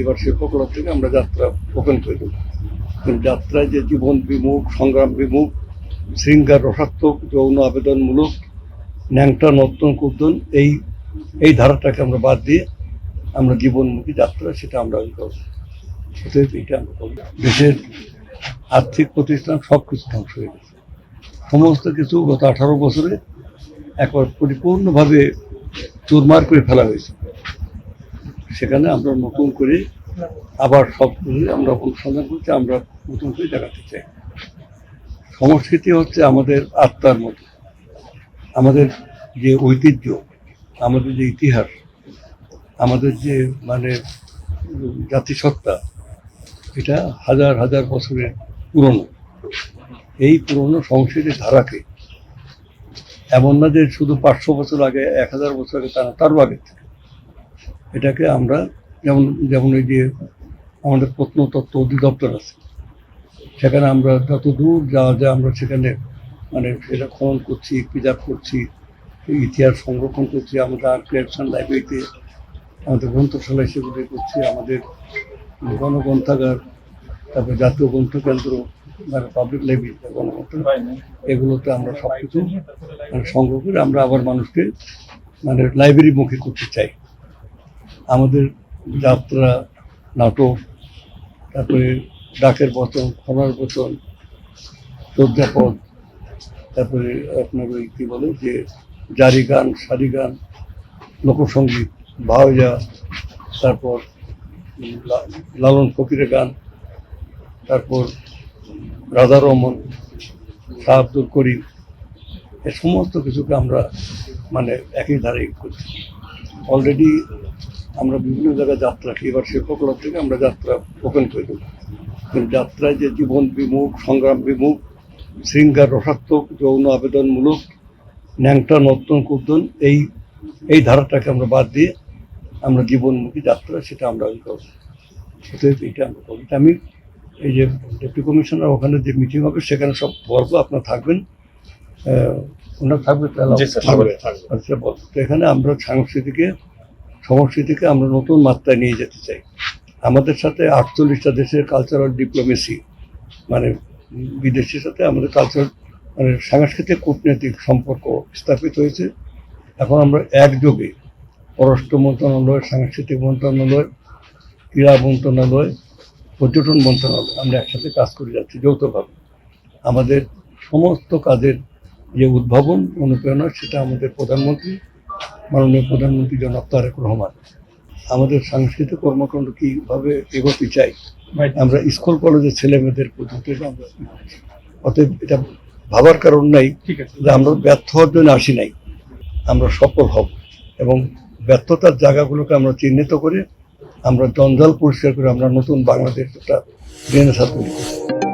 এবার শিল্পকলা থেকে আমরা যাত্রা ওপেন করে দেব। যাত্রায় যে জীবন বিমুখ, সংগ্রাম বিমুখ, শৃঙ্গার রসাত্মক, যৌন আবেদনমূলক, ন্যাংটা নর্তন কুর্দন এই ধারাটাকে আমরা বাদ দিয়ে আমরা জীবনমুখী যাত্রা সেটা আমরা করব। অতএব এটা আমরা করব। দেশের আর্থিক প্রতিষ্ঠান সব কিছু ধ্বংস হয়ে গেছে। সমস্ত কিছু গত 18 বছরে একবার পরিপূর্ণভাবে চুরমার করে ফেলা হয়েছে। সেখানে আমরা নতুন করে আবার সব আমরা অনুসন্ধান করছি, আমরা নতুন করে দেখাতে চাই। সংস্কৃতি হচ্ছে আমাদের আত্মার মতো, আমাদের যে ঐতিহ্য, আমাদের যে ইতিহাস, আমাদের যে জাতিসত্তা, এটা হাজার হাজার বছরের পুরনো। এই পুরনো সংস্কৃতির ধারাকে এমন না যে শুধু 500 বছর আগে, 1000 বছর আগে, তা না, তারও আগে থেকে এটাকে আমরা যেমন ওই যে আমাদের প্রত্নতত্ত্ব অধিদপ্তর আছে, সেখানে আমরা যত দূর যাওয়া যায় আমরা সেখানে সেটা খনন করছি, প্রিজার্ভ করছি, ইতিহাস সংরক্ষণ করছি। আমাদের আর্ট কালেকশন লাইব্রেরিতে, আমাদের গ্রন্থশালায় সেগুলো করছি, আমাদের গণগ্রন্থাগার, তারপরে জাতীয় গ্রন্থকেন্দ্র, পাবলিক লাইব্রেরি, গণগ্রন্থাগার, এগুলোতে আমরা সব কিছু সংগ্রহ করে আমরা আবার মানুষকে লাইব্রেরিমুখী করতে চাই। আমাদের যাত্রা, নাটক, তারপরে ডাকের বচন, খনার বচন, চর্যাপদ, তারপরে আপনার ওই কী বলে যে জারি গান, সারি গান, লোকসঙ্গীত, ভাওয়া, তারপর লালন ফকিরের গান, তারপর রাজা রহমান, শাহ আব্দুল করিম, এ সমস্ত কিছুকে আমরা একই ধারে করছি। অলরেডি আমরা বিভিন্ন জায়গায় যাত্রা, এবার শিল্পকলা থেকে আমরা যাত্রা ওপেন করে দেব। যাত্রায় যে জীবন বিমুখ, সংগ্রাম বিমুখ, শৃঙ্গার রসাত্মক, যৌন আবেদনমূলক, ন্যাংটা নর্তন কুর্দন, এই ধারাটাকে আমরা বাদ দিয়ে আমরা জীবনমুখী যাত্রা সেটা আমরা করব। অতএব এটা আমরা করব। আমি এই যে ডেপুটি কমিশনার ওখানে যে মিটিং হবে সেখানে সব বলবো, আপনারা থাকবেন, ওনারা থাকবে, আচ্ছা বলবো। তো এখানে আমরা সংস্কৃতিকে আমরা নতুন মাত্রায় নিয়ে যেতে চাই। আমাদের সাথে 48টা দেশের কালচারাল ডিপ্লোমেসি, বিদেশের সাথে আমাদের কালচারাল সাংস্কৃতিক কূটনৈতিক সম্পর্ক স্থাপিত হয়েছে। এখন আমরা একযোগে পররাষ্ট্র মন্ত্রণালয়, সাংস্কৃতিক মন্ত্রণালয়, ক্রীড়া মন্ত্রণালয়, পর্যটন মন্ত্রণালয়, আমরা একসাথে কাজ করে যাচ্ছি যৌথভাবে। আমাদের সমস্ত কাজের যে উদ্ভাবন, অনুপ্রেরণা, সেটা আমাদের মাননীয় প্রধানমন্ত্রী জনাব তারেক রহমান। আমাদের সাংস্কৃতিক কর্মকাণ্ড কীভাবে এগোতে চাই, আমরা স্কুল কলেজের ছেলেমেয়েদের পদ্ধতি আমরা, অতএব এটা ভাবার কারণ নাই যে আমরা ব্যর্থ হওয়ার জন্য আসি নাই, আমরা সফল হব এবং ব্যর্থতার জায়গাগুলোকে আমরা চিহ্নিত করে আমরা জঞ্জাল পরিষ্কার করে আমরা নতুন বাংলাদেশ একটা রেনেসাঁ তৈরি করব।